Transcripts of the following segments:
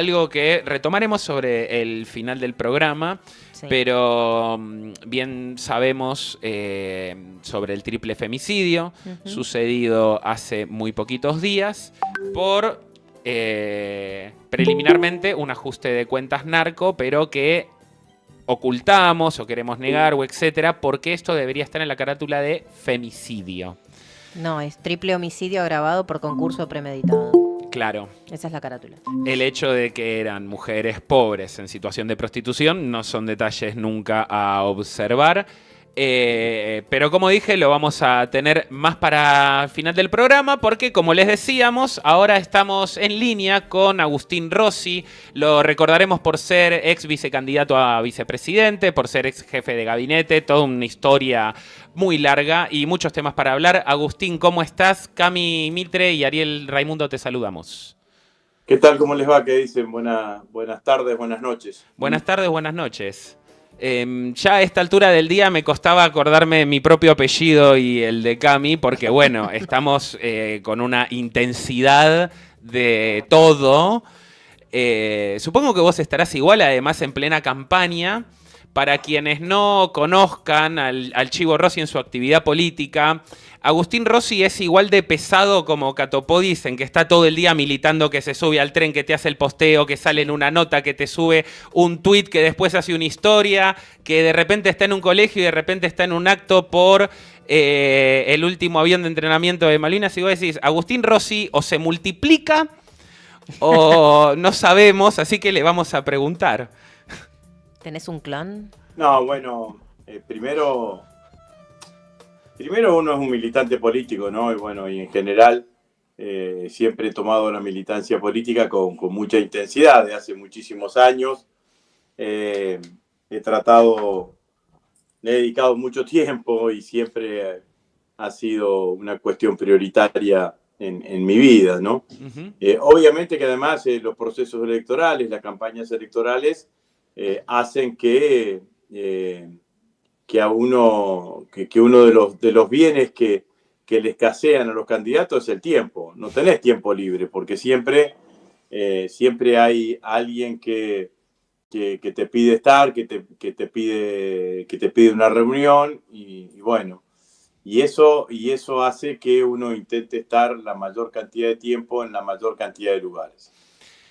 algo que retomaremos sobre el final del programa, Sí. pero bien sabemos sobre el triple femicidio sucedido hace muy poquitos días por preliminarmente un ajuste de cuentas narco, pero que ocultamos o queremos negar o etcétera, porque esto debería estar en la carátula de femicidio. No, es triple homicidio agravado por concurso premeditado. Claro. Esa es la carátula. El hecho de que eran mujeres pobres en situación de prostitución no son detalles nunca a observar. Pero como dije, lo vamos a tener más para el final del programa porque, como les decíamos, ahora estamos en línea con Agustín Rossi. Lo recordaremos por ser ex vicecandidato a vicepresidente, por ser ex jefe de gabinete, toda una historia muy larga y muchos temas para hablar. Agustín, ¿cómo estás? Cami Mitre y Ariel Raimundo te saludamos. ¿Qué tal? ¿Cómo les va? ¿Qué dicen? Buenas tardes, buenas noches. Buenas tardes, buenas noches. Ya a esta altura del día me costaba acordarme de mi propio apellido y el de Cami, porque bueno, estamos con una intensidad de todo. Supongo que vos estarás igual, además en plena campaña. Para quienes no conozcan al Chivo Rossi en su actividad política, Agustín Rossi es igual de pesado como Catopodis, en que está todo el día militando, que se sube al tren, que te hace el posteo, que sale en una nota, que te sube un tuit, que después hace una historia, que de repente está en un colegio y de repente está en un acto por el último avión de entrenamiento de Malvinas. Y vos decís, Agustín Rossi o se multiplica o no sabemos, así que le vamos a preguntar. ¿Tenés un clon? No, bueno, primero uno es un militante político, ¿no? Y bueno, y en general siempre he tomado la militancia política con mucha intensidad de hace muchísimos años. He dedicado mucho tiempo y siempre ha sido una cuestión prioritaria en mi vida, ¿no? Obviamente que además los procesos electorales, las campañas electorales, hacen que uno de los bienes que le escasean a los candidatos es el tiempo. No tenés tiempo libre, porque siempre hay alguien que te pide estar, que te pide una reunión, y bueno, y eso hace que uno intente estar la mayor cantidad de tiempo en la mayor cantidad de lugares.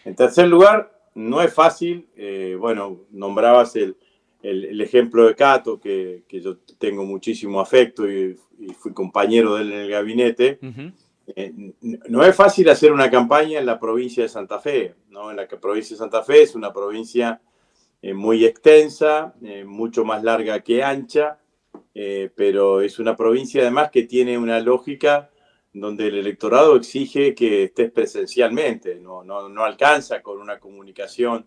En tercer lugar, no es fácil. Bueno, nombrabas el ejemplo de Cato, que yo tengo muchísimo afecto y fui compañero de él en el gabinete. No es fácil hacer una campaña en la provincia de Santa Fe, ¿no? En la provincia de Santa Fe es una provincia muy extensa, mucho más larga que ancha, pero es una provincia además que tiene una lógica donde el electorado exige que estés presencialmente, no alcanza con una comunicación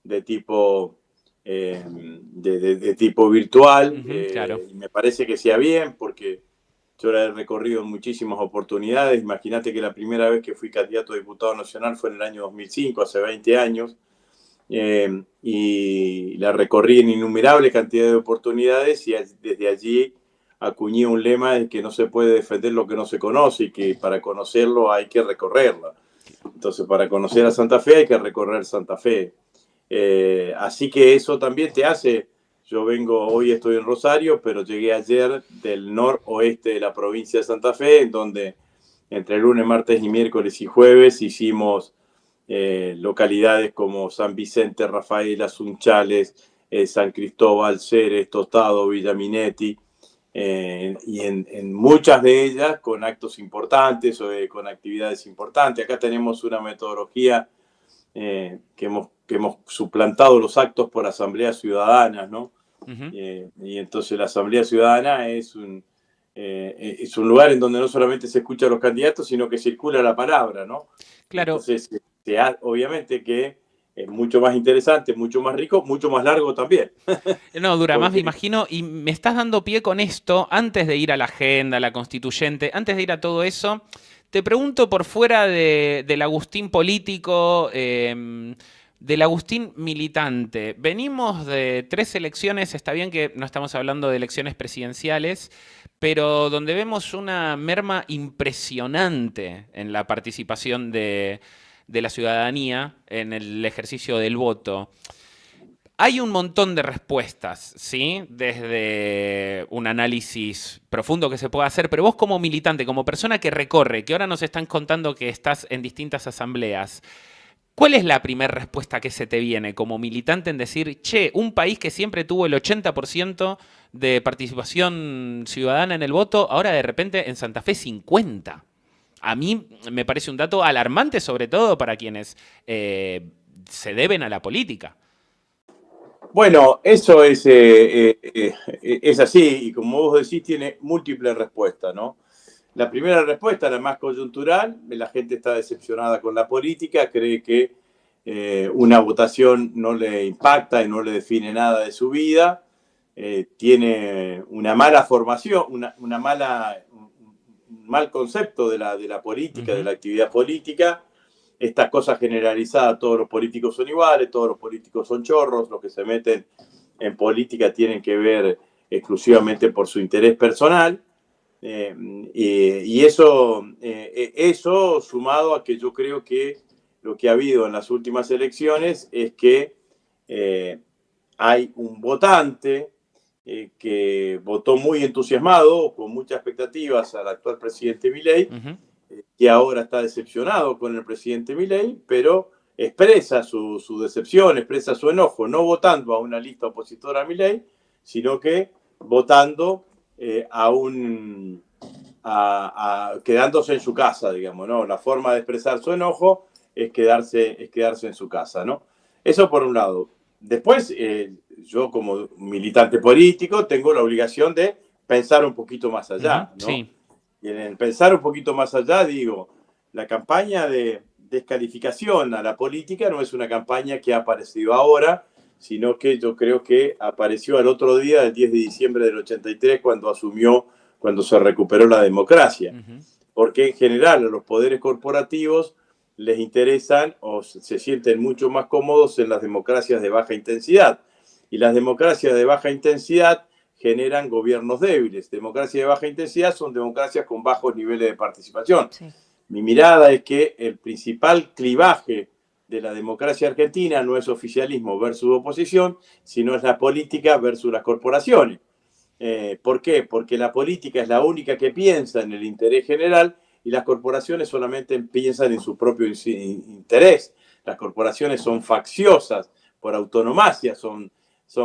de tipo, de tipo virtual. Claro. Y me parece que sea bien, porque yo la he recorrido en muchísimas oportunidades. Imagínate que la primera vez que fui candidato a diputado nacional fue en el año 2005, hace 20 años, y la recorrí en innumerables cantidades de oportunidades, y desde allí acuñé un lema de que no se puede defender lo que no se conoce y que para conocerlo hay que recorrerlo. Entonces, para conocer a Santa Fe hay que recorrer Santa Fe. Así que eso también te hace... hoy estoy en Rosario, pero llegué ayer del noroeste de la provincia de Santa Fe, en donde entre lunes, martes y miércoles y jueves hicimos localidades como San Vicente, Rafaela, Sunchales, San Cristóbal, Ceres, Tostado, Villaminetti, y en muchas de ellas con actos importantes o con actividades importantes. Acá tenemos una metodología que hemos suplantado los actos por asambleas ciudadanas, ¿no? Y entonces la Asamblea Ciudadana es un lugar en donde no solamente se escucha a los candidatos, sino que circula la palabra, ¿no? Claro. Entonces, obviamente que es mucho más interesante, mucho más rico, mucho más largo también. No, dura más, me imagino, y me estás dando pie con esto, antes de ir a la agenda, a la constituyente, antes de ir a todo eso, te pregunto por fuera del Agustín político, del Agustín militante. Venimos de 3 elecciones, está bien que no estamos hablando de elecciones presidenciales, pero donde vemos una merma impresionante en la participación de de la ciudadanía en el ejercicio del voto. Hay un montón de respuestas, ¿sí? Desde un análisis profundo que se puede hacer, pero vos como militante, como persona que recorre, que ahora nos están contando que estás en distintas asambleas, ¿cuál es la primera respuesta que se te viene como militante en decir, che, un país que siempre tuvo el 80% de participación ciudadana en el voto, ahora de repente en Santa Fe 50%? A mí me parece un dato alarmante, sobre todo para quienes se deben a la política. Bueno, eso es así y como vos decís, tiene múltiples respuestas, ¿no? La primera respuesta, la más coyuntural, la gente está decepcionada con la política, cree que una votación no le impacta y no le define nada de su vida, tiene una mala formación, un mal concepto de la política, de la actividad política. Estas cosas generalizadas, todos los políticos son iguales, todos los políticos son chorros, los que se meten en política tienen que ver exclusivamente por su interés personal. Y eso sumado a que yo creo que lo que ha habido en las últimas elecciones es que hay un votante que votó muy entusiasmado, con muchas expectativas al actual presidente Milei, que ahora está decepcionado con el presidente Milei, pero expresa su decepción, expresa su enojo, no votando a una lista opositora a Milei, sino que votando quedándose en su casa, digamos, ¿no? La forma de expresar su enojo es quedarse en su casa, ¿no? Eso por un lado. Después, yo como militante político tengo la obligación de pensar un poquito más allá, ¿no? Sí. Y en el pensar un poquito más allá, digo, la campaña de descalificación a la política no es una campaña que ha aparecido ahora, sino que yo creo que apareció al otro día, el 10 de diciembre del 83, cuando se recuperó la democracia. Porque en general a los poderes corporativos les interesan o se sienten mucho más cómodos en las democracias de baja intensidad. Y las democracias de baja intensidad generan gobiernos débiles. Democracias de baja intensidad son democracias con bajos niveles de participación. Sí. Mi mirada es que el principal clivaje de la democracia argentina no es oficialismo versus oposición, sino es la política versus las corporaciones. ¿Por qué? Porque la política es la única que piensa en el interés general y las corporaciones solamente piensan en su propio interés. Las corporaciones son facciosas, por autonomacia son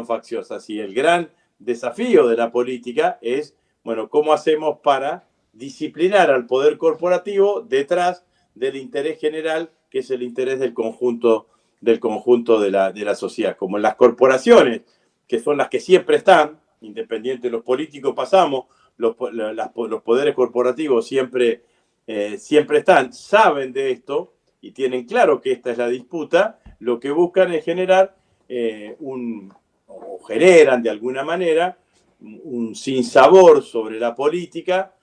facciosas. Y el gran desafío de la política es, bueno, ¿cómo hacemos para disciplinar al poder corporativo detrás del interés general, que es el interés del conjunto de la sociedad? Como las corporaciones, que son las que siempre están, independiente de los políticos pasamos, los poderes corporativos siempre están, saben de esto y tienen claro que esta es la disputa, lo que buscan es generar o generan de alguna manera un sinsabor sobre la política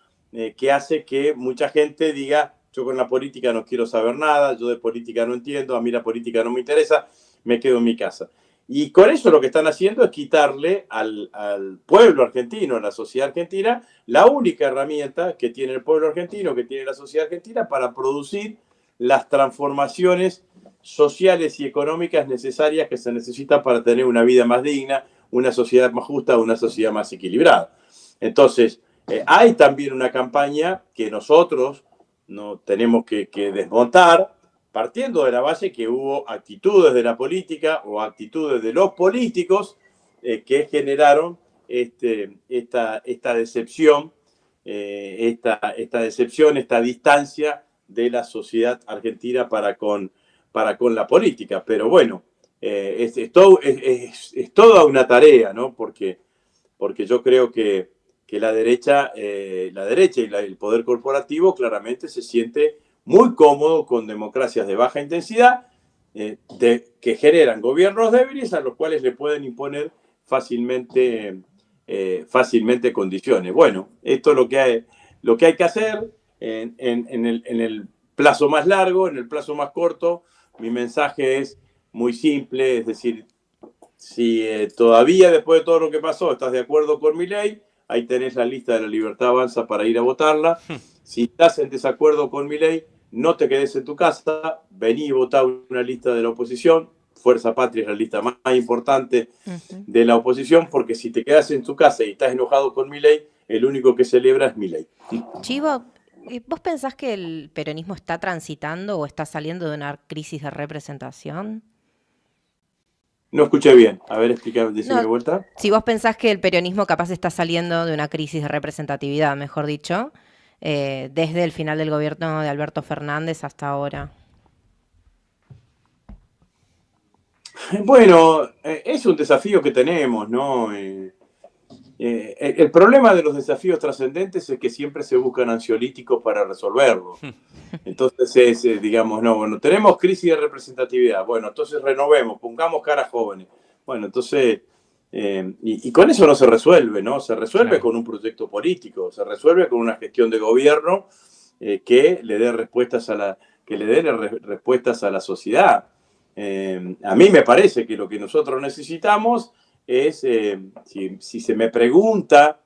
que hace que mucha gente diga, yo con la política no quiero saber nada, yo de política no entiendo, a mí la política no me interesa, me quedo en mi casa. Y con eso lo que están haciendo es quitarle al pueblo argentino, a la sociedad argentina, la única herramienta que tiene el pueblo argentino, que tiene la sociedad argentina para producir las transformaciones sociales y económicas necesarias que se necesitan para tener una vida más digna, una sociedad más justa, una sociedad más equilibrada. Entonces, hay también una campaña que nosotros no tenemos que desmontar, partiendo de la base que hubo actitudes de la política o actitudes de los políticos que generaron esta decepción, esta distancia de la sociedad argentina para con la política. Pero bueno, es toda una tarea, ¿no? Porque yo creo que la derecha y el poder corporativo claramente se siente muy cómodo con democracias de baja intensidad que generan gobiernos débiles a los cuales le pueden imponer fácilmente condiciones. Bueno, esto es lo que hay que hacer en el plazo más largo, en el plazo más corto. Mi mensaje es muy simple, es decir, si todavía después de todo lo que pasó estás de acuerdo con Milei, ahí tenés la lista de La Libertad Avanza para ir a votarla. Si estás en desacuerdo con Milei, no te quedes en tu casa, vení y votá una lista de la oposición. Fuerza Patria es la lista más importante de la oposición, porque si te quedas en tu casa y estás enojado con Milei, el único que celebra es Milei. Chivo, ¿vos pensás que el peronismo está transitando o está saliendo de una crisis de representación? No escuché bien. A ver, explícame, decime de No, vuelta. si vos pensás que el peronismo capaz está saliendo de una crisis de representatividad, mejor dicho, desde el final del gobierno de Alberto Fernández hasta ahora. Bueno, es un desafío que tenemos, ¿no? El problema de los desafíos trascendentes es que siempre se buscan ansiolíticos para resolverlo. Entonces digamos, no, bueno, tenemos crisis de representatividad. Bueno, entonces renovemos, pongamos caras jóvenes. Bueno, entonces, y con eso no se resuelve, ¿no? Se resuelve Claro. con un proyecto político, se resuelve con una gestión de gobierno que le dé respuestas respuestas a la sociedad. A mí me parece que lo que nosotros necesitamos es, si se me pregunta,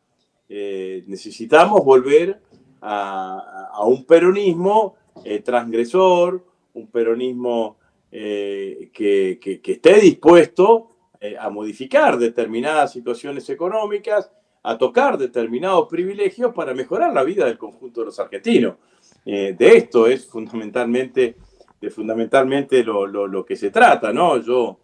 necesitamos volver a un peronismo transgresor, un peronismo que esté dispuesto a modificar determinadas situaciones económicas, a tocar determinados privilegios para mejorar la vida del conjunto de los argentinos. De esto es fundamentalmente lo que se trata, ¿no? Yo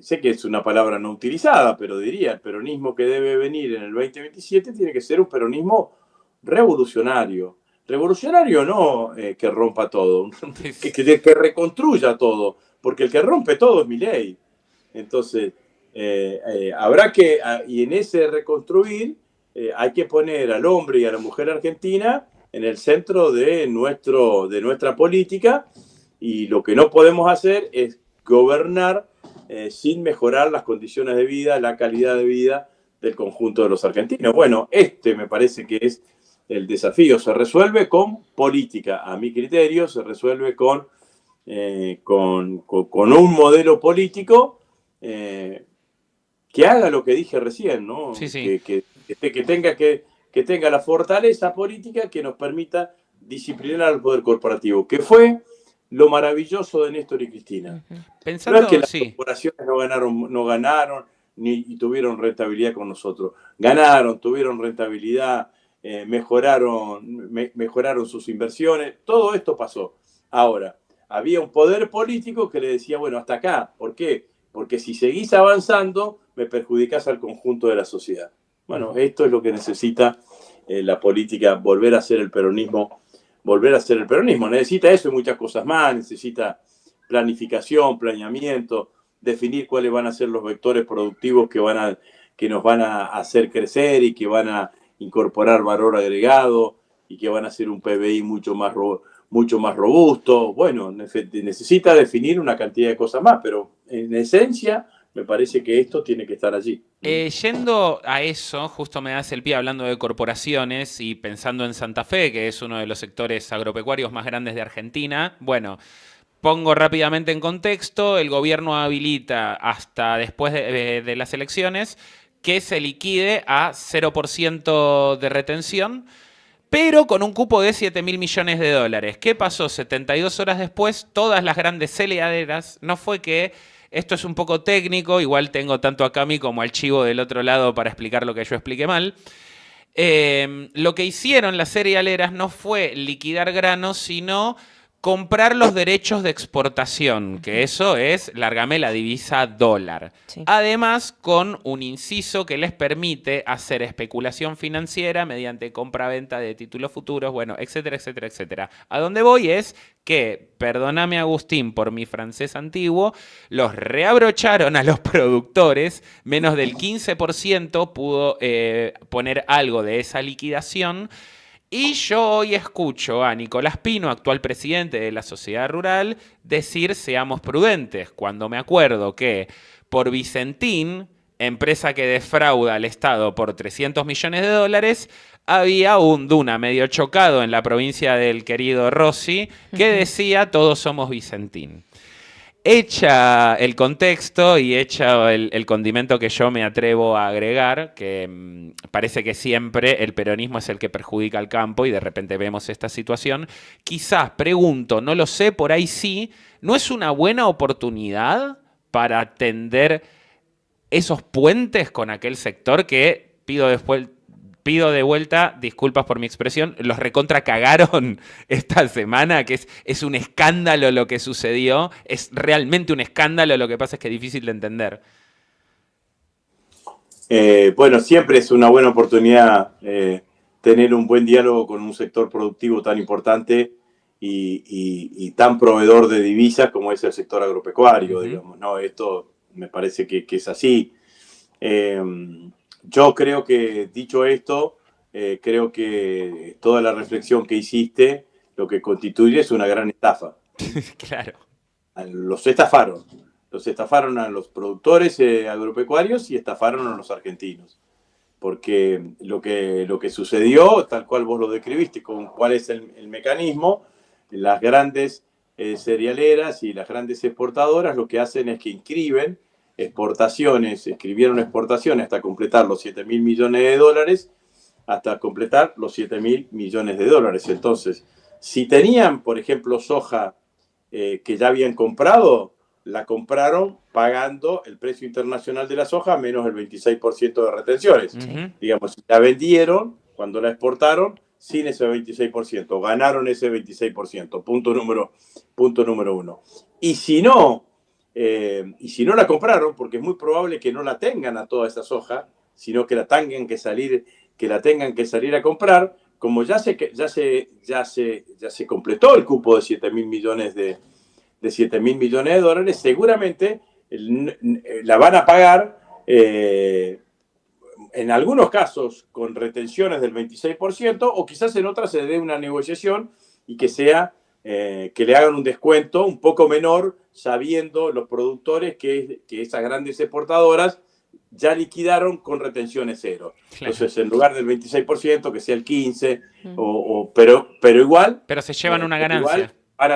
sé que es una palabra no utilizada, pero diría, el peronismo que debe venir en el 2027 tiene que ser un peronismo revolucionario. Revolucionario no que rompa todo, que reconstruya todo, porque el que rompe todo es Milei. Entonces, habrá que, y en ese reconstruir, hay que poner al hombre y a la mujer argentina en el centro de nuestra política, y lo que no podemos hacer es gobernar sin mejorar las condiciones de vida, la calidad de vida del conjunto de los argentinos. Bueno, me parece que es el desafío. Se resuelve con política, a mi criterio, se resuelve con un modelo político que haga lo que dije recién, ¿no? Sí, sí. Que tenga la fortaleza política que nos permita disciplinar al poder corporativo, que fue lo maravilloso de Néstor y Cristina. No es que Pensando, las sí. corporaciones no ganaron ni tuvieron rentabilidad con nosotros. Ganaron, tuvieron rentabilidad, mejoraron sus inversiones. Todo esto pasó. Ahora, había un poder político que le decía, bueno, hasta acá. ¿Por qué? Porque si seguís avanzando, me perjudicás al conjunto de la sociedad. Bueno, esto es lo que necesita la política, volver a ser el peronismo. Necesita eso y muchas cosas más. Necesita planificación, planeamiento, definir cuáles van a ser los vectores productivos que nos van a hacer crecer y que van a incorporar valor agregado y que van a hacer un PBI mucho más robusto. Bueno, necesita definir una cantidad de cosas más, pero en esencia me parece que esto tiene que estar allí. Yendo a eso, justo me das el pie hablando de corporaciones y pensando en Santa Fe, que es uno de los sectores agropecuarios más grandes de Argentina. Bueno, pongo rápidamente en contexto, el gobierno habilita hasta después de las elecciones que se liquide a 0% de retención, pero con un cupo de 7.000 millones de dólares. ¿Qué pasó? 72 horas después, todas las grandes celeaderas, no fue que... Esto es un poco técnico, igual tengo tanto a Cami como al Chivo del otro lado para explicar lo que yo expliqué mal. Lo que hicieron las cerealeras no fue liquidar granos, sino comprar los derechos de exportación, que eso es, lárgame la divisa dólar. Sí. Además, con un inciso que les permite hacer especulación financiera mediante compra-venta de títulos futuros, bueno, etcétera, etcétera, etcétera. A donde voy es que, perdóname Agustín por mi francés antiguo, los reabrocharon a los productores, menos del 15% pudo poner algo de esa liquidación. Y yo hoy escucho a Nicolás Pino, actual presidente de la Sociedad Rural, decir seamos prudentes, cuando me acuerdo que por Vicentín, empresa que defrauda al Estado por 300 millones de dólares, había un Duna medio chocado en la provincia del querido Rossi que decía todos somos Vicentín. Hecha el contexto y hecha el condimento que yo me atrevo a agregar, que parece que siempre el peronismo es el que perjudica al campo y de repente vemos esta situación, quizás, pregunto, no lo sé, por ahí sí, ¿no es una buena oportunidad para tender esos puentes con aquel sector que, pido de vuelta, disculpas por mi expresión, los recontra cagaron esta semana, que es un escándalo lo que sucedió, es realmente un escándalo, lo que pasa es que es difícil de entender. Bueno, siempre es una buena oportunidad tener un buen diálogo con un sector productivo tan importante y tan proveedor de divisas como es el sector agropecuario, digamos, ¿no? Esto me parece que es así. Yo creo que, dicho esto, creo que toda la reflexión que hiciste lo que constituye es una gran estafa. Claro. Los estafaron. Los estafaron a los productores agropecuarios y estafaron a los argentinos. Porque lo que sucedió, tal cual vos lo describiste, con cuál es el mecanismo, las grandes cerealeras y las grandes exportadoras lo que hacen es que escribieron exportaciones hasta completar los 7.000 millones de dólares, hasta completar los 7.000 millones de dólares. Entonces, si tenían, por ejemplo, soja que ya habían comprado, la compraron pagando el precio internacional de la soja menos el 26% de retenciones. Digamos, la vendieron cuando la exportaron sin ese 26%, ganaron ese 26%, punto número uno. Y si no la compraron, porque es muy probable que no la tengan a toda esa soja, sino que la tengan que salir a comprar, como ya se completó el cupo de 7.000 millones de 7.000 millones de dólares, seguramente la van a pagar en algunos casos con retenciones del 26%, o quizás en otras se dé una negociación y que le hagan un descuento un poco menor, sabiendo los productores que esas grandes exportadoras ya liquidaron con retenciones cero. Claro. Entonces, en lugar del 26%, que sea el 15%, pero igual... Pero se llevan una ganancia. Igual van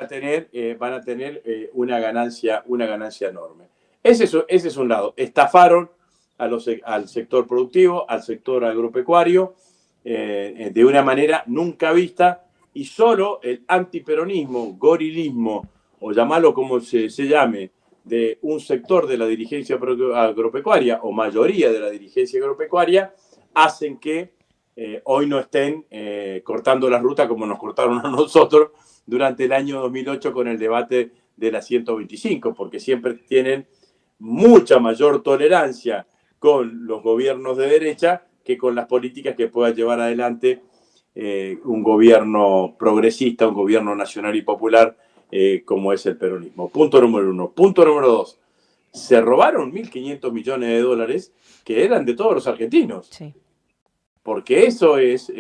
a tener una ganancia enorme. Ese es un lado. Estafaron al sector productivo, al sector agropecuario, de una manera nunca vista, y solo el antiperonismo, gorilismo, o llamarlo como se llame, de un sector de la dirigencia agropecuaria, o mayoría de la dirigencia agropecuaria, hacen que hoy no estén cortando la ruta como nos cortaron a nosotros durante el año 2008 con el debate de la 125, porque siempre tienen mucha mayor tolerancia con los gobiernos de derecha que con las políticas que pueda llevar adelante un gobierno progresista, un gobierno nacional y popular como es el peronismo. Punto número uno. Punto número dos. Se robaron 1.500 millones de dólares que eran de todos los argentinos. Sí. Porque eso es...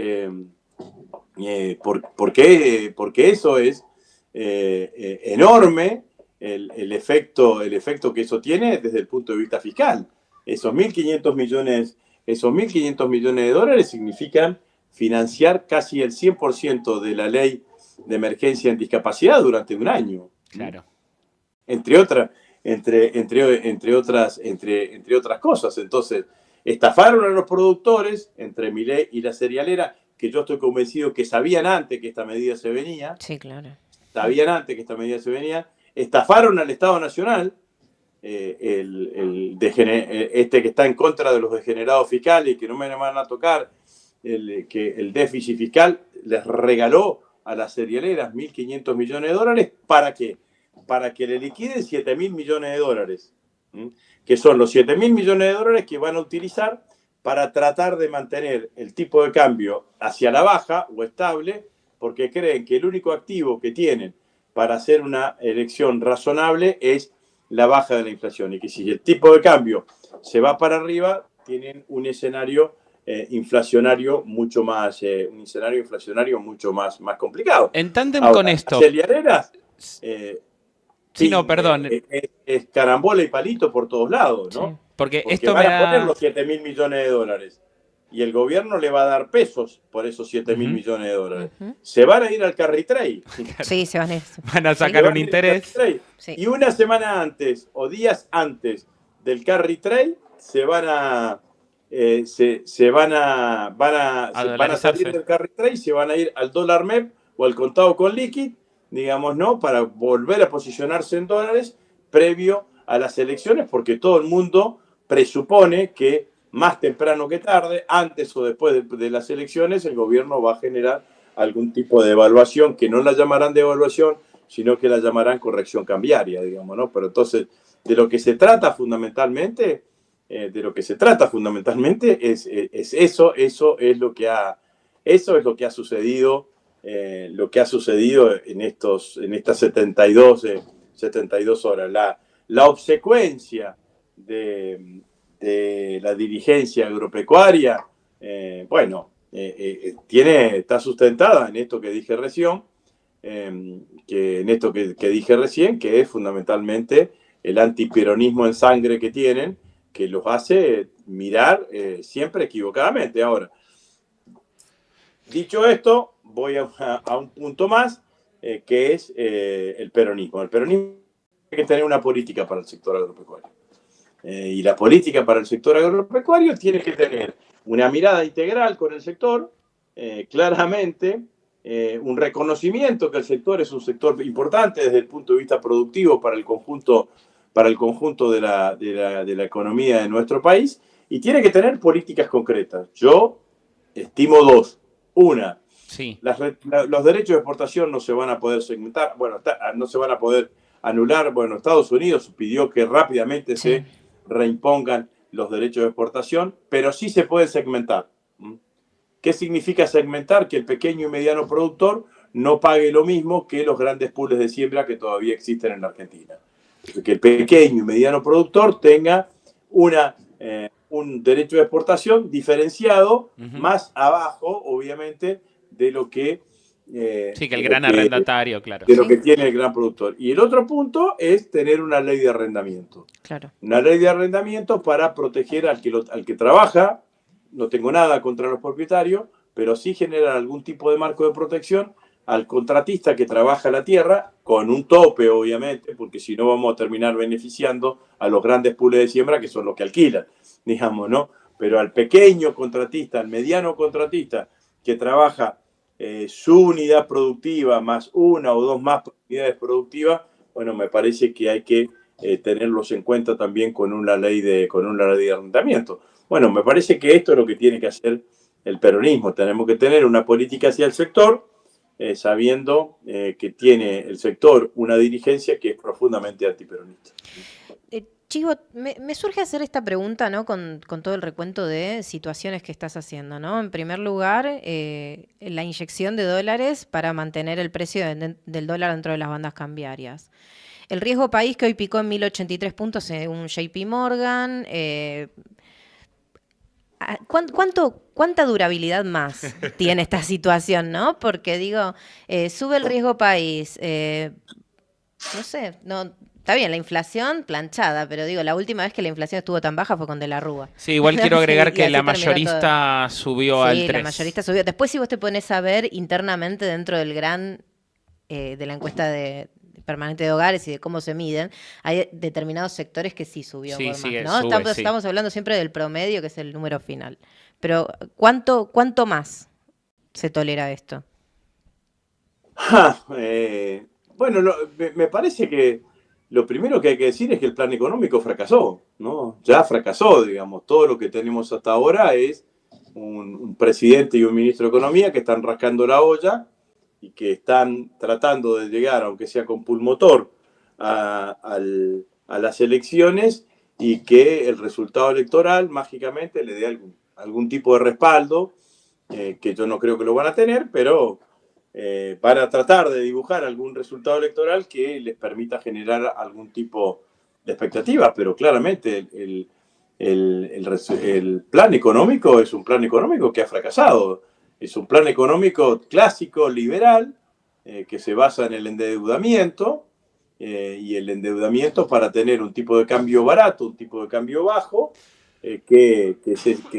porque eso es enorme el efecto que eso tiene desde el punto de vista fiscal. Esos 1.500 millones de dólares significan financiar casi el 100% de la ley de emergencia en discapacidad durante un año. Claro. Entre otras cosas. Entonces, estafaron a los productores, entre Milei y la cerealera, que yo estoy convencido que sabían antes que esta medida se venía. Sí, claro. Sabían antes que esta medida se venía. Estafaron al Estado Nacional, que está en contra de los degenerados fiscales y que no me van a tocar, que el déficit fiscal les regaló a las cerealeras 1.500 millones de dólares. ¿Para qué? Para que le liquiden 7.000 millones de dólares, que son los 7.000 millones de dólares que van a utilizar para tratar de mantener el tipo de cambio hacia la baja o estable, porque creen que el único activo que tienen para hacer una elección razonable es la baja de la inflación, y que si el tipo de cambio se va para arriba, tienen un escenario inflacionario mucho más complicado. En tándem ahora, con esto. Cerealeras, sí, no, perdón. Es carambola y palito por todos lados, ¿no? Sí, porque esto esto van me a poner da... los 7.000 millones de dólares. y el gobierno le va a dar pesos por esos 7.000 millones de dólares. Ujú. Se van a ir al carry trade. Sí, se van a ir. Van a Sí. sacar Se un van a ir al interés. carry trade. Sí. Y una semana antes o días antes del carry trade se van a van a salir dolarizarse. del carry trade y se van a ir al dólar MEP o al contado con liquid, digamos, ¿no? Para volver a posicionarse en dólares previo a las elecciones, porque todo el mundo presupone que más temprano que tarde, antes o después de las elecciones, el gobierno va a generar algún tipo de devaluación, que no la llamarán devaluación, sino que la llamarán corrección cambiaria, digamos, ¿no? Pero entonces, de lo que se trata fundamentalmente es eso es lo que ha sucedido, en estas 72 horas. La obsecuencia de la dirigencia agropecuaria, está sustentada en esto que dije recién, que es fundamentalmente el antiperonismo en sangre que tienen, que los hace mirar siempre equivocadamente. Ahora, dicho esto, voy a un punto más, que es el peronismo. El peronismo tiene que tener una política para el sector agropecuario. Y la política para el sector agropecuario tiene que tener una mirada integral con el sector, claramente, un reconocimiento que el sector es un sector importante desde el punto de vista productivo para el conjunto de la economía de nuestro país, y tiene que tener políticas concretas. Yo estimo dos. Una, Sí. los derechos de exportación no se van a poder segmentar, no se van a poder anular. Bueno, Estados Unidos pidió que rápidamente se reimpongan los derechos de exportación, pero sí se puede segmentar. ¿Qué significa segmentar? Que el pequeño y mediano productor no pague lo mismo que los grandes pools de siembra que todavía existen en la Argentina. Que el pequeño y mediano productor tenga un derecho de exportación diferenciado, más abajo, obviamente, de lo que... sí, que el gran arrendatario, claro. De lo que tiene el gran productor. Y el otro punto es tener una ley de arrendamiento. Claro. Una ley de arrendamiento para proteger al que trabaja. No tengo nada contra los propietarios, pero sí generar algún tipo de marco de protección al contratista que trabaja la tierra, con un tope, obviamente, porque si no vamos a terminar beneficiando a los grandes pools de siembra, que son los que alquilan, digamos, ¿no? Pero al pequeño contratista, al mediano contratista, que trabaja su unidad productiva más una o dos más unidades productivas, bueno, me parece que hay que tenerlos en cuenta también con una ley de arrendamiento. Bueno, me parece que esto es lo que tiene que hacer el peronismo. Tenemos que tener una política hacia el sector, sabiendo que tiene el sector una dirigencia que es profundamente antiperonista. Chivo, me surge hacer esta pregunta, ¿no? Con todo el recuento de situaciones que estás haciendo, ¿no? En primer lugar, la inyección de dólares para mantener el precio del dólar dentro de las bandas cambiarias. El riesgo país, que hoy picó en 1083 puntos según JP Morgan. ¿Cuánta durabilidad más tiene esta situación, no? Porque digo, sube el riesgo país, no sé, no, está bien, la inflación planchada, pero digo, la última vez que la inflación estuvo tan baja fue con De la Rúa. Sí, igual quiero agregar que la mayorista subió al 3. Sí, la mayorista subió. Después, si vos te pones a ver internamente dentro del de la encuesta permanente de hogares y de cómo se miden, hay determinados sectores que sí subió por más, ¿no? Estamos hablando siempre del promedio, que es el número final. Pero, ¿cuánto más se tolera esto? Bueno, me parece que lo primero que hay que decir es que el plan económico fracasó, ¿no? Ya fracasó, digamos. Todo lo que tenemos hasta ahora es un presidente y un ministro de Economía que están rascando la olla y que están tratando de llegar, aunque sea con pulmotor, a las elecciones, y que el resultado electoral mágicamente le dé algún tipo de respaldo, que yo no creo que lo van a tener, pero van a tratar de dibujar algún resultado electoral que les permita generar algún tipo de expectativa, pero claramente el plan económico es un plan económico que ha fracasado. Es un plan económico clásico, liberal, que se basa en el endeudamiento, y el endeudamiento para tener un tipo de cambio barato, un tipo de cambio bajo, que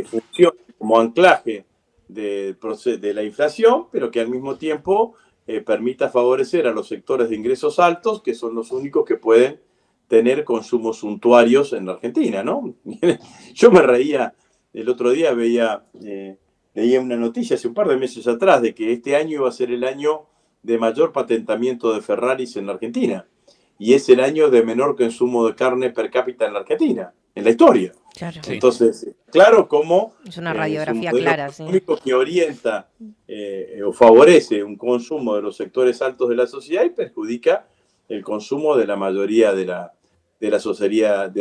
funcione como anclaje de la inflación, pero que al mismo tiempo permita favorecer a los sectores de ingresos altos, que son los únicos que pueden tener consumos suntuarios en la Argentina, ¿no? Yo me reía, el otro día leía una noticia hace un par de meses atrás de que este año iba a ser el año de mayor patentamiento de Ferraris en la Argentina, y es el año de menor consumo de carne per cápita en la Argentina, en la historia. Claro. Sí. Entonces, claro cómo Es una radiografía es un modelo clara, sí. económico que orienta o favorece un consumo de los sectores altos de la sociedad y perjudica el consumo de la mayoría de la sociedad.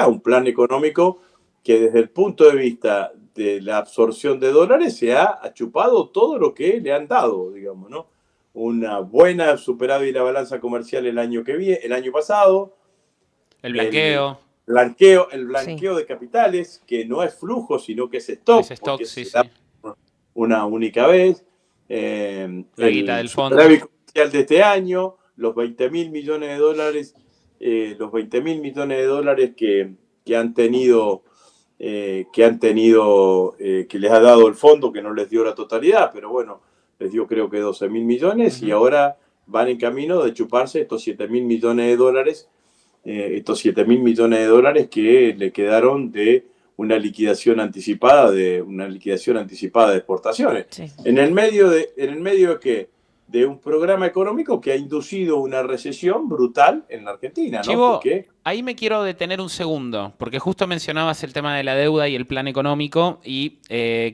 Un plan económico que desde el punto de vista de la absorción de dólares se ha chupado todo lo que le han dado, digamos, ¿no? Una buena superávit de la balanza comercial el año pasado. El blanqueo. El blanqueo de capitales, que no es flujo, sino que es stock. Es stock, porque sí, se sí. da una única vez. La guita del fondo. El superávit comercial de este año, los 20.000 millones de dólares, que han tenido, que les ha dado el fondo, que no les dio la totalidad, pero bueno, les dio creo que 12.000 millones y ahora van en camino de chuparse estos 7.000 millones de dólares, que le quedaron de una liquidación anticipada de exportaciones. Sí. En el medio de ¿qué? De un programa económico que ha inducido una recesión brutal en la Argentina, ¿no? Chivo, Porque ahí me quiero detener un segundo, porque justo mencionabas el tema de la deuda y el plan económico, y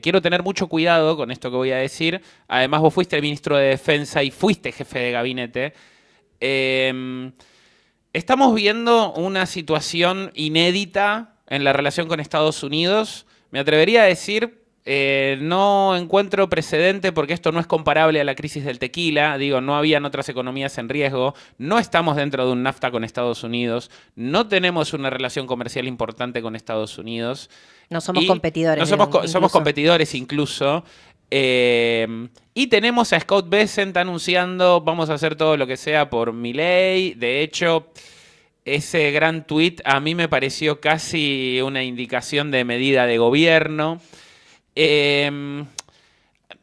quiero tener mucho cuidado con esto que voy a decir. Además, vos fuiste el ministro de Defensa y fuiste jefe de gabinete. Estamos viendo una situación inédita en la relación con Estados Unidos. Me atrevería a decir... no encuentro precedente porque esto no es comparable a la crisis del tequila. Digo, no habían otras economías en riesgo. No estamos dentro de un NAFTA con Estados Unidos. No tenemos una relación comercial importante con Estados Unidos. No somos competidores. No somos competidores incluso. Y tenemos a Scott Bessent anunciando vamos a hacer todo lo que sea por Milei. De hecho... Ese gran tuit a mí me pareció casi una indicación de medida de gobierno.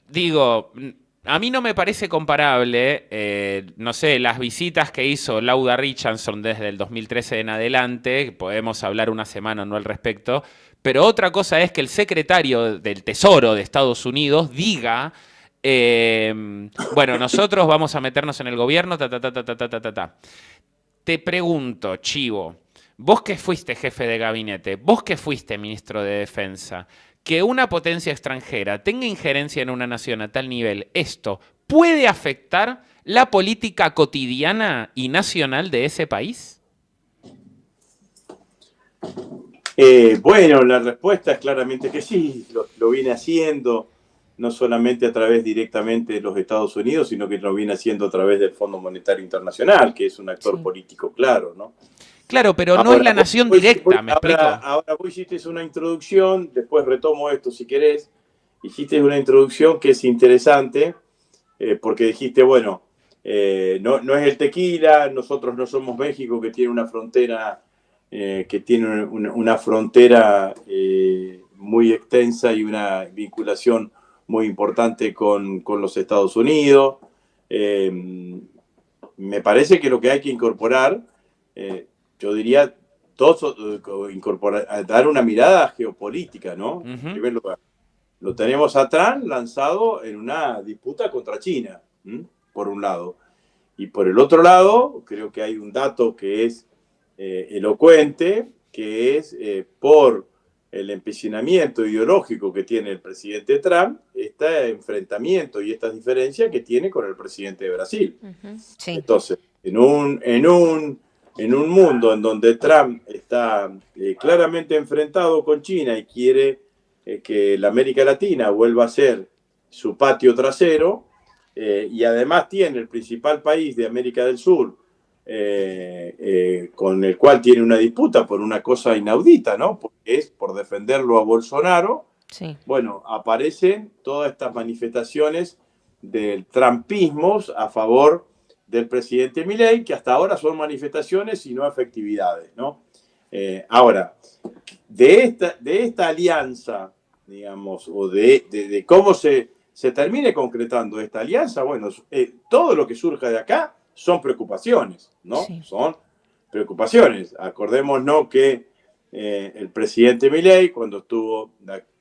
Digo, a mí no me parece comparable, no sé, las visitas que hizo Lauda Richardson desde el 2013 en adelante, podemos hablar una semana o no al respecto, pero otra cosa es que el secretario del Tesoro de Estados Unidos diga, bueno, nosotros vamos a meternos en el gobierno, Te pregunto, Chivo, vos que fuiste jefe de gabinete, vos que fuiste ministro de Defensa, que una potencia extranjera tenga injerencia en una nación a tal nivel, ¿esto puede afectar la política cotidiana y nacional de ese país? Bueno, la respuesta es claramente que sí, lo viene haciendo, no solamente a través directamente de los Estados Unidos, sino que lo viene haciendo a través del Fondo Monetario Internacional, que es un actor político claro, ¿no? Claro, pero no es la nación directa, ¿me explico? Ahora vos hiciste una introducción, después retomo esto si querés, hiciste una introducción que es interesante, porque dijiste, bueno, no es el tequila, nosotros no somos México, que tiene una frontera, muy extensa y una vinculación muy importante con los Estados Unidos. Me parece que lo que hay que incorporar, yo diría, dar una mirada geopolítica, ¿no? En primer lugar, lo tenemos a Trump lanzado en una disputa contra China, por un lado. Y por el otro lado, creo que hay un dato que es elocuente, que es por el empecinamiento ideológico que tiene el presidente Trump, este enfrentamiento y estas diferencias que tiene con el presidente de Brasil. Sí. Entonces, en un mundo en donde Trump está claramente enfrentado con China y quiere que la América Latina vuelva a ser su patio trasero, y además tiene el principal país de América del Sur, con el cual tiene una disputa por una cosa inaudita, ¿no? Porque es por defenderlo a Bolsonaro. Sí. Bueno, aparecen todas estas manifestaciones del trumpismo a favor del presidente Milei, que hasta ahora son manifestaciones y no efectividades, ¿no? Ahora, de esta alianza digamos, o de cómo se termine concretando esta alianza, bueno, todo lo que surja de acá son preocupaciones, ¿no? Sí. Son preocupaciones. Acordémonos que el presidente Milei, cuando estuvo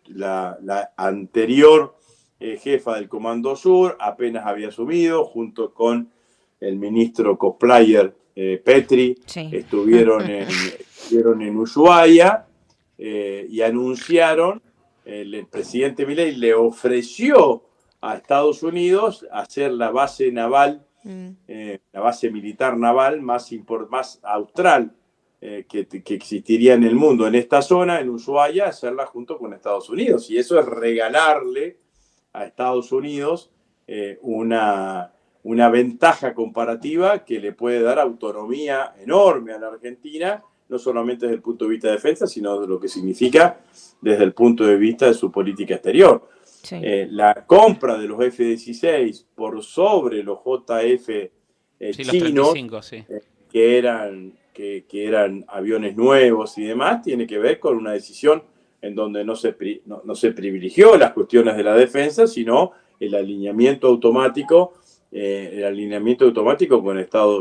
la anterior jefa del Comando Sur, apenas había asumido, junto con el ministro cosplayer Petri, Sí. estuvieron en Ushuaia y anunciaron, el presidente Milei le ofreció a Estados Unidos hacer la base naval, la base militar naval más austral que existiría en el mundo, en esta zona, en Ushuaia, hacerla junto con Estados Unidos. Y eso es regalarle a Estados Unidos una ventaja comparativa que le puede dar autonomía enorme a la Argentina, no solamente desde el punto de vista de defensa, sino de lo que significa desde el punto de vista de su política exterior. Sí. La compra de los F-16 por sobre los JF Sí, chinos, los 35, sí. que eran aviones nuevos y demás, tiene que ver con una decisión en donde no se privilegió las cuestiones de la defensa, sino el alineamiento automático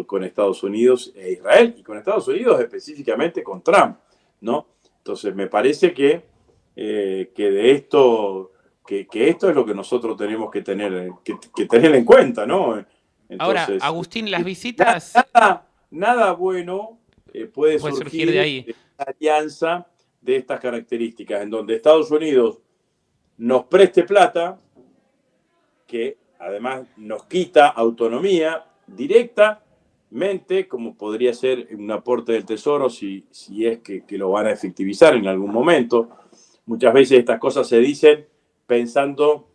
con Estados Unidos e Israel, y con Estados Unidos específicamente con Trump, ¿no? Entonces me parece que de esto, que esto es lo que nosotros tenemos que tener en cuenta, ¿no? Entonces, ahora, Agustín, las visitas... Nada bueno puede surgir de ahí. de una alianza de estas características, en donde Estados Unidos nos preste plata, que además nos quita autonomía directamente, como podría ser un aporte del Tesoro si es que lo van a efectivizar en algún momento. Muchas veces estas cosas se dicen pensando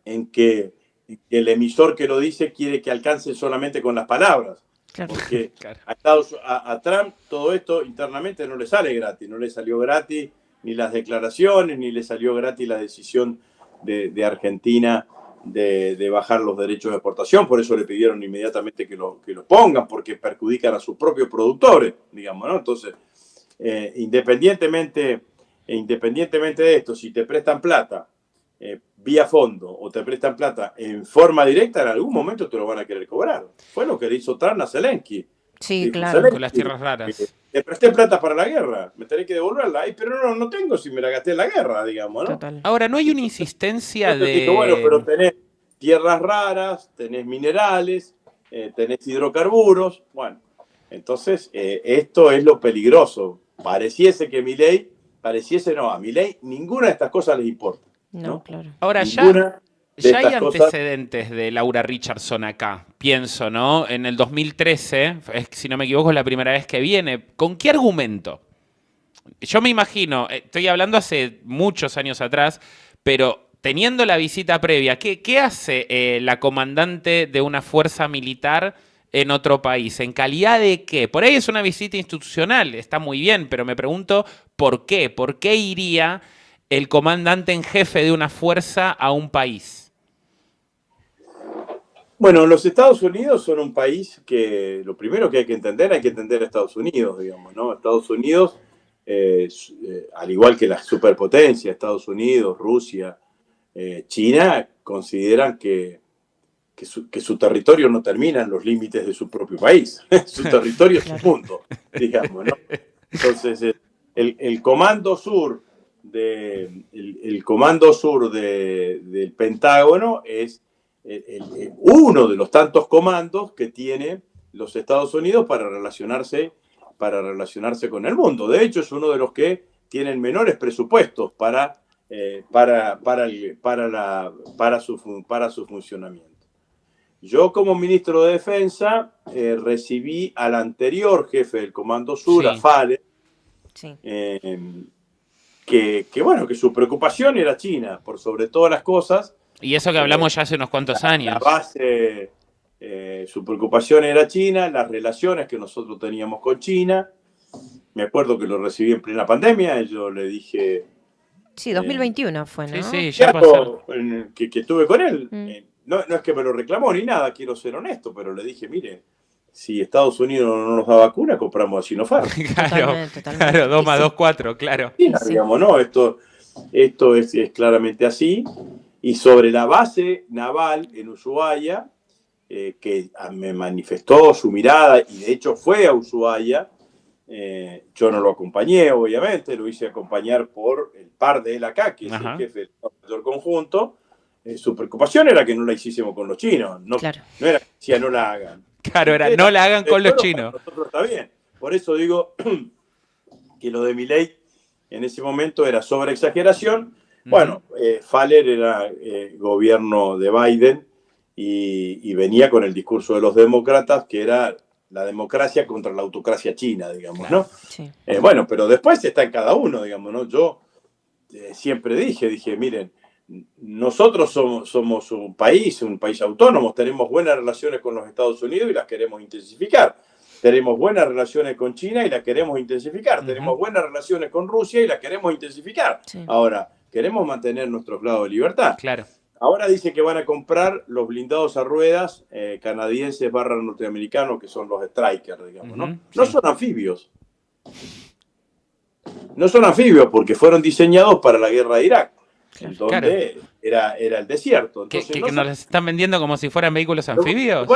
en que el emisor que lo dice quiere que alcance solamente con las palabras. Claro. Porque Claro. a Trump todo esto internamente no le sale gratis, no le salió gratis ni las declaraciones, ni le salió gratis la decisión de Argentina de bajar los derechos de exportación. Por eso le pidieron inmediatamente que los pongan, porque perjudican a sus propios productores, digamos, ¿no? Entonces, independientemente de esto, si te prestan plata vía fondo o te prestan plata en forma directa, en algún momento te lo van a querer cobrar. Fue lo que le hizo Trump a Zelensky. Sí, Dijo, claro. Zelensky, Con las tierras raras. Te presté plata para la guerra, me tenés que devolverla. Ay, pero no tengo si me la gasté en la guerra, digamos, ¿no? Total. Ahora, ¿no hay una insistencia Entonces de...? dijo, bueno, pero tenés tierras raras, tenés minerales, tenés hidrocarburos. Bueno, entonces esto es lo peligroso. Pareciese a Milei ninguna de estas cosas les importa. No, claro. Ahora, Ninguna de ya hay estas cosas. antecedentes de Laura Richardson acá, pienso, ¿no? En el 2013, si no me equivoco, es la primera vez que viene. ¿Con qué argumento? Yo me imagino, estoy hablando hace muchos años atrás, pero teniendo la visita previa, ¿qué hace la comandante de una fuerza militar en otro país? ¿En calidad de qué? Por ahí es una visita institucional, está muy bien, pero me pregunto ¿por qué? ¿Por qué iría el comandante en jefe de una fuerza a un país? Bueno, los Estados Unidos son un país que lo primero que hay que entender a Estados Unidos, digamos, ¿no? Estados Unidos, al igual que las superpotencias, Estados Unidos, Rusia, China, consideran que su territorio no termina en los límites de su propio país. Su territorio es un mundo, digamos, ¿no? Entonces, el Comando Sur del Pentágono es uno de los tantos comandos que tiene los Estados Unidos para relacionarse con el mundo. De hecho, es uno de los que tienen menores presupuestos para su funcionamiento. Yo, como ministro de Defensa, recibí al anterior jefe del Comando Sur, Sí. a Fale, Sí. que su preocupación era China, por sobre todas las cosas. Y eso que hablamos ya hace unos cuantos años. La base, su preocupación era China, las relaciones que nosotros teníamos con China. Me acuerdo que lo recibí en plena pandemia, y yo le dije... Sí, 2021 fue, ¿no? Sí, sí, ya pasó. Que estuve con él. Mm. No es que me lo reclamó ni nada, quiero ser honesto, pero le dije, mire, si Estados Unidos no nos da vacuna, compramos a Sinopharm. Claro, Totalmente. claro, 2 más 2, 4, claro. China, Sí. digamos, ¿no? Esto, Esto es claramente así. Y sobre la base naval en Ushuaia, que me manifestó su mirada y de hecho fue a Ushuaia, yo no lo acompañé, obviamente, lo hice acompañar por el par de él acá, que es el jefe del Estado Mayor Conjunto. Su preocupación era que no la hiciésemos con los chinos, no, Claro. no era que decía no la hagan. Claro, era no la hagan con los chinos. Para nosotros está bien. Por eso digo que lo de Milei en ese momento era sobre exageración. Bueno, Faller era gobierno de Biden y venía con el discurso de los demócratas, que era la democracia contra la autocracia china, digamos, ¿no? Sí. Bueno, pero después está en cada uno, digamos, ¿no? Yo siempre dije, miren, nosotros somos un país autónomo, tenemos buenas relaciones con los Estados Unidos y las queremos intensificar. Tenemos buenas relaciones con China y las queremos intensificar. Tenemos buenas relaciones con Rusia y las queremos intensificar. Sí. Ahora, queremos mantener nuestro grado de libertad. Claro. Ahora dice que van a comprar los blindados a ruedas canadienses / norteamericanos, que son los Stryker, digamos, ¿no? No son anfibios. No son anfibios porque fueron diseñados para la guerra de Irak, donde era el desierto. Entonces, ¿Que nos los están vendiendo como si fueran vehículos anfibios?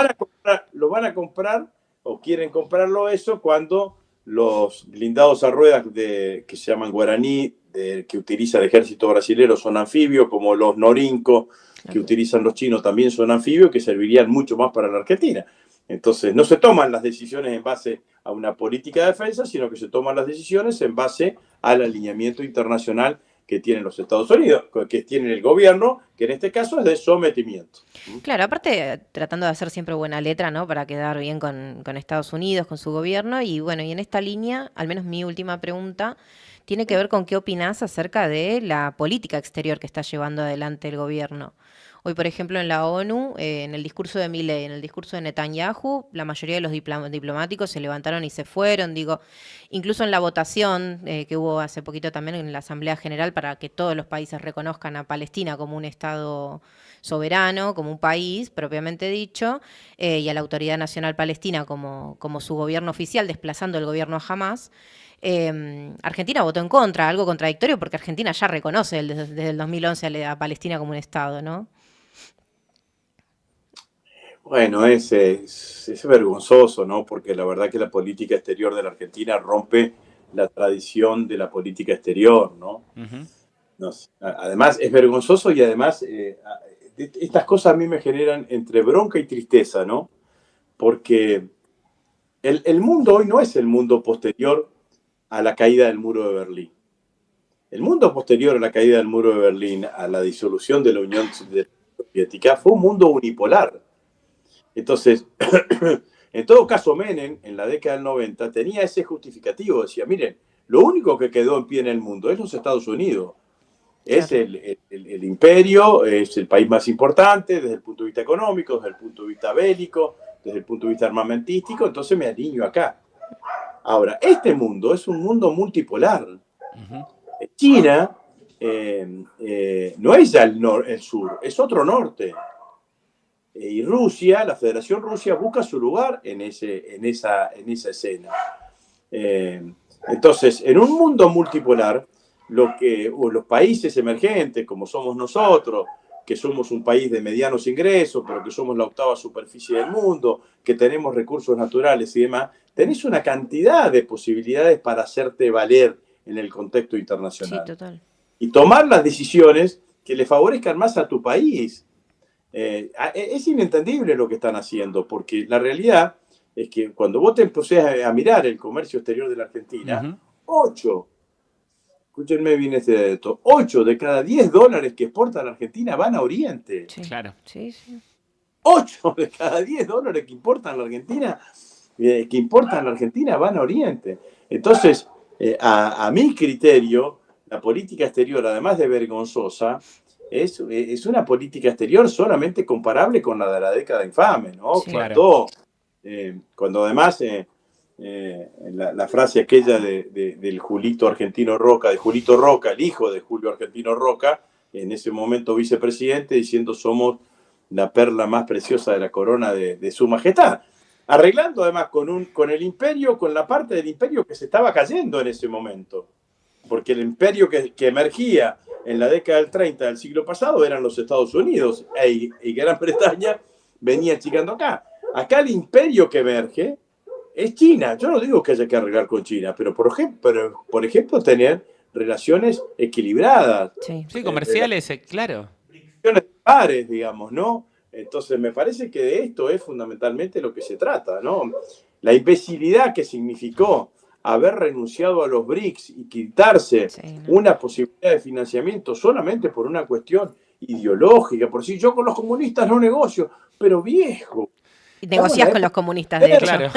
Lo van a comprar o quieren comprarlo eso cuando los blindados a ruedas que se llaman guaraní, que utiliza el ejército brasilero, son anfibios, como los Norinco que utilizan los chinos también son anfibios, que servirían mucho más para la Argentina. Entonces, no se toman las decisiones en base a una política de defensa, sino que se toman las decisiones en base al alineamiento internacional que tienen los Estados Unidos, que tienen el gobierno, que en este caso es de sometimiento. Claro, aparte tratando de hacer siempre buena letra, ¿no? Para quedar bien con Estados Unidos, con su gobierno. Y bueno, y en esta línea, al menos mi última pregunta, tiene que ver con qué opinás acerca de la política exterior que está llevando adelante el gobierno. Hoy, por ejemplo, en la ONU, en el discurso de Milei, en el discurso de Netanyahu, la mayoría de los diplomáticos se levantaron y se fueron. Digo, incluso en la votación que hubo hace poquito también en la Asamblea General para que todos los países reconozcan a Palestina como un Estado soberano, como un país propiamente dicho, y a la Autoridad Nacional Palestina como su gobierno oficial, desplazando el gobierno a Hamás. Argentina votó en contra, algo contradictorio, porque Argentina ya reconoce desde el 2011 a Palestina como un Estado, ¿no? Bueno, es vergonzoso, ¿no? Porque la verdad que la política exterior de la Argentina rompe la tradición de la política exterior, ¿no? No sé. Además, es vergonzoso y además estas cosas a mí me generan entre bronca y tristeza, ¿no? Porque el mundo hoy no es el mundo posterior a la caída del muro de Berlín. El mundo posterior a la caída del muro de Berlín, a la disolución de la Unión Soviética, fue un mundo unipolar. Entonces, en todo caso, Menem, en la década del 90, tenía ese justificativo. Decía, miren, lo único que quedó en pie en el mundo es los Estados Unidos. Es el imperio, es el país más importante desde el punto de vista económico, desde el punto de vista bélico, desde el punto de vista armamentístico, entonces me alineo acá. Ahora, este mundo es un mundo multipolar. China no es ya el sur, es otro norte. Y Rusia, la Federación Rusia, busca su lugar en esa escena. Entonces, en un mundo multipolar, los países emergentes, como somos nosotros, que somos un país de medianos ingresos, pero que somos la 8ª superficie del mundo, que tenemos recursos naturales y demás, tenés una cantidad de posibilidades para hacerte valer en el contexto internacional. Sí, total. Y tomar las decisiones que le favorezcan más a tu país. Es inentendible lo que están haciendo, porque la realidad es que cuando vos te empecés a mirar el comercio exterior de la Argentina, 8, escúchenme bien este dato, 8 de cada 10 dólares que exporta la Argentina van a Oriente. Sí, claro. Sí. 8 de cada 10 dólares que importan la Argentina, van a Oriente. Entonces, a mi criterio, la política exterior, además de vergonzosa, es una política exterior solamente comparable con la de la década infame, ¿no? Sí, claro. Cuando además la frase aquella del Julito Argentino Roca, de Julito Roca, el hijo de Julio Argentino Roca, en ese momento vicepresidente, diciendo somos la perla más preciosa de la corona de su majestad. Arreglando además con el imperio, con la parte del imperio que se estaba cayendo en ese momento. porque el imperio que emergía en la década del 30 del siglo pasado eran los Estados Unidos y Gran Bretaña venía achicando acá. Acá el imperio que emerge es China. Yo no digo que haya que arreglar con China, pero por ejemplo tener relaciones equilibradas. Sí, comerciales, claro. Relaciones pares, digamos, ¿no? Entonces me parece que de esto es fundamentalmente lo que se trata, ¿no? La imbecilidad que significó haber renunciado a los BRICS y quitarse una posibilidad de financiamiento solamente por una cuestión ideológica, por si yo con los comunistas no negocio, pero viejo. Y negociás con los comunistas, de hecho. Claro.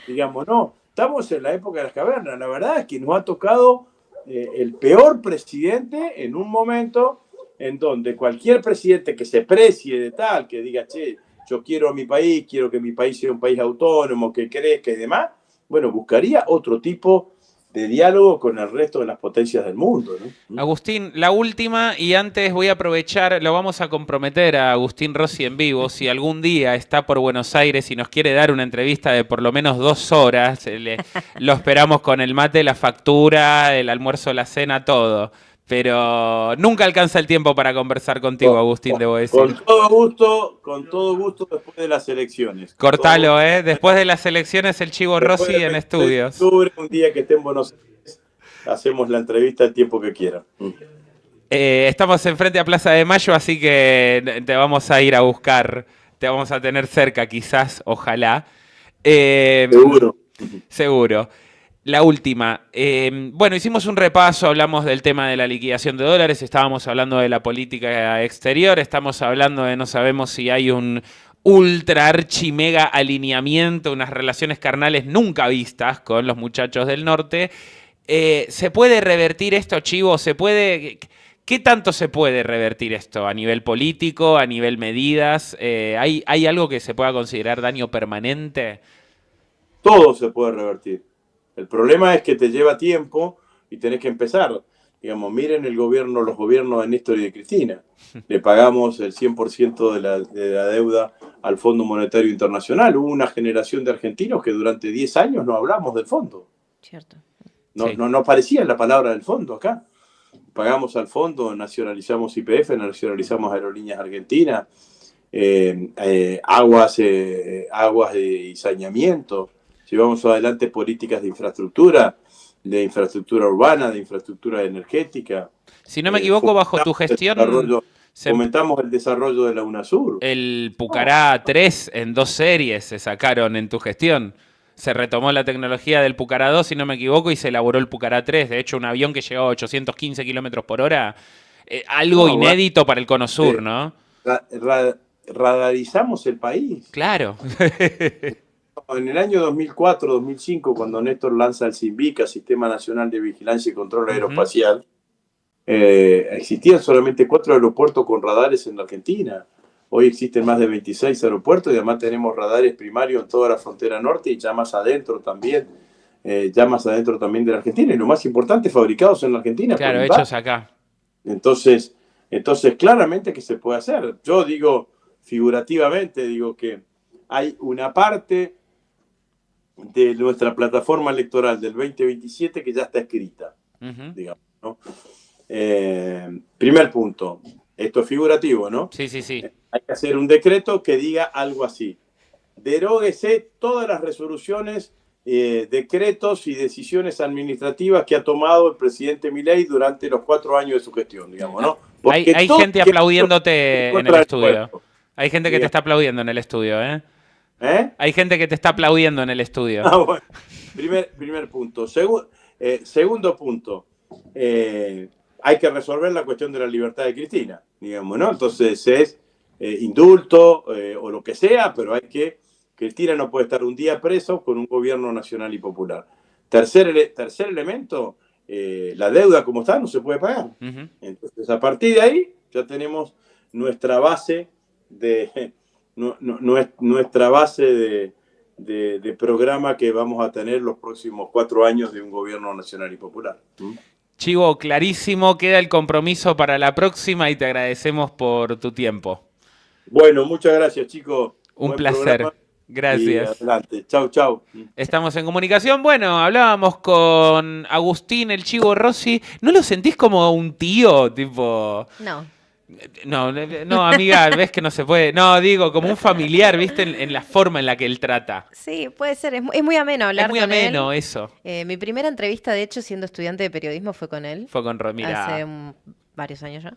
Digamos, no, estamos en la época de las cavernas. La verdad es que nos ha tocado el peor presidente en un momento en donde cualquier presidente que se precie de tal, que diga, che, yo quiero a mi país, quiero que mi país sea un país autónomo, que crezca y demás, bueno, buscaría otro tipo de diálogo con el resto de las potencias del mundo, ¿no? Agustín, la última, y antes voy a aprovechar, lo vamos a comprometer a Agustín Rossi en vivo, si algún día está por Buenos Aires y nos quiere dar una entrevista de por lo menos 2 horas, lo esperamos con el mate, la factura, el almuerzo, la cena, todo. Pero nunca alcanza el tiempo para conversar contigo, Agustín, debo decir. Con todo gusto después de las elecciones. Cortalo, después de las elecciones el Chivo Rossi en estudios. Un día que esté en Buenos Aires, hacemos la entrevista el tiempo que quieran. Estamos enfrente a Plaza de Mayo, así que te vamos a ir a buscar, te vamos a tener cerca quizás, ojalá. Seguro. La última. Bueno, hicimos un repaso, hablamos del tema de la liquidación de dólares, estábamos hablando de la política exterior, estamos hablando de no sabemos si hay un ultra archi mega alineamiento, unas relaciones carnales nunca vistas con los muchachos del norte. ¿Se puede revertir esto, Chivo? ¿Qué tanto se puede revertir esto a nivel político, a nivel medidas? ¿Hay algo que se pueda considerar daño permanente? Todo se puede revertir. El problema es que te lleva tiempo y tenés que empezar. Digamos, miren los gobiernos de Néstor y de Cristina. Le pagamos el 100% de la deuda al Fondo Monetario Internacional. Hubo una generación de argentinos que durante 10 años no hablamos del fondo. Cierto. No aparecía la palabra del fondo acá. Pagamos al fondo, nacionalizamos YPF, nacionalizamos Aerolíneas Argentinas, aguas de saneamiento. Llevamos adelante políticas de infraestructura urbana, de infraestructura energética. Si no me equivoco, bajo tu gestión... Fomentamos el desarrollo de la UNASUR. El Pucará 3 en 2 series se sacaron en tu gestión. Se retomó la tecnología del Pucará 2, si no me equivoco, y se elaboró el Pucará 3. De hecho, un avión que llegaba a 815 kilómetros por hora. Algo inédito para el Cono Sur, ¿no? Radarizamos el país. Claro. En el año 2004-2005, cuando Néstor lanza el SINVICA, Sistema Nacional de Vigilancia y Control Aeroespacial, existían solamente 4 aeropuertos con radares en la Argentina. Hoy existen más de 26 aeropuertos y además tenemos radares primarios en toda la frontera norte y ya más adentro también de la Argentina. Y lo más importante, fabricados en la Argentina. Claro, hechos acá. Entonces, claramente que se puede hacer. Yo digo, figurativamente, digo que hay una parte de nuestra plataforma electoral del 2027 que ya está escrita, digamos, ¿no? Primer punto, esto es figurativo, ¿no? Sí. Hay que hacer un decreto que diga algo así: deróguese todas las resoluciones, decretos y decisiones administrativas que ha tomado el presidente Milei durante los 4 años de su gestión, digamos, ¿no? Hay gente aplaudiéndote en el estudio. Hay gente que te está aplaudiendo en el estudio, ¿eh? Hay gente que te está aplaudiendo en el estudio. Bueno. Primer punto. Segundo punto. Hay que resolver la cuestión de la libertad de Cristina, digamos, ¿no? Entonces es indulto o lo que sea, pero Cristina no puede estar un día preso con un gobierno nacional y popular. Tercer elemento, la deuda como está no se puede pagar. Entonces a partir de ahí ya tenemos nuestra base de programa que vamos a tener los próximos 4 años de un gobierno nacional y popular. Chivo, clarísimo, queda el compromiso para la próxima y te agradecemos por tu tiempo. Bueno, muchas gracias, chicos. Un placer. Gracias. Y adelante. Chau, chau. Estamos en comunicación. Bueno, hablábamos con Agustín, el Chivo Rossi. ¿No lo sentís como un tío? Tipo. No. No, amiga, ves que no se puede. No, digo, como un familiar, ¿viste? En la forma en la que él trata. Sí, puede ser. Es muy ameno hablar Es muy con ameno él. eso. Mi primera entrevista, de hecho, siendo estudiante de periodismo, fue con él. Fue con Mira. Hace varios años ya.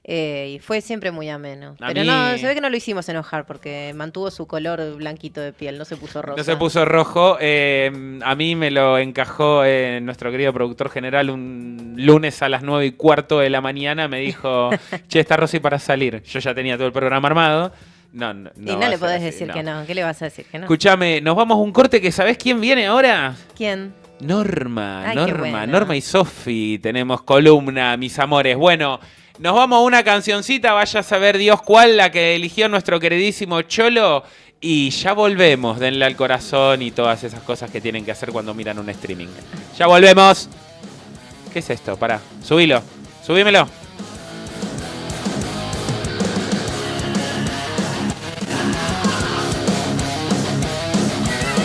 Y fue siempre muy ameno. A Pero mí- no, se ve que no lo hicimos enojar porque mantuvo su color blanquito de piel, no se puso rosa. No se puso rojo. A mí me lo encajó nuestro querido productor general un lunes a las 9:15 de la mañana. Me dijo, che, está Rosy para salir. Yo ya tenía todo el programa armado. No Y va no a le ser podés así, decir que no. ¿Qué le vas a decir que no? Escúchame, nos vamos a un corte que ¿sabés quién viene ahora? ¿Quién? Norma, Ay, qué buena. Norma y Sofi, tenemos columna, mis amores. Bueno, nos vamos a una cancioncita, vaya a saber Dios cuál, la que eligió nuestro queridísimo Cholo. Y ya volvemos, denle al corazón y todas esas cosas que tienen que hacer cuando miran un streaming. Ya volvemos. ¿Qué es esto? Pará, subímelo, subímelo.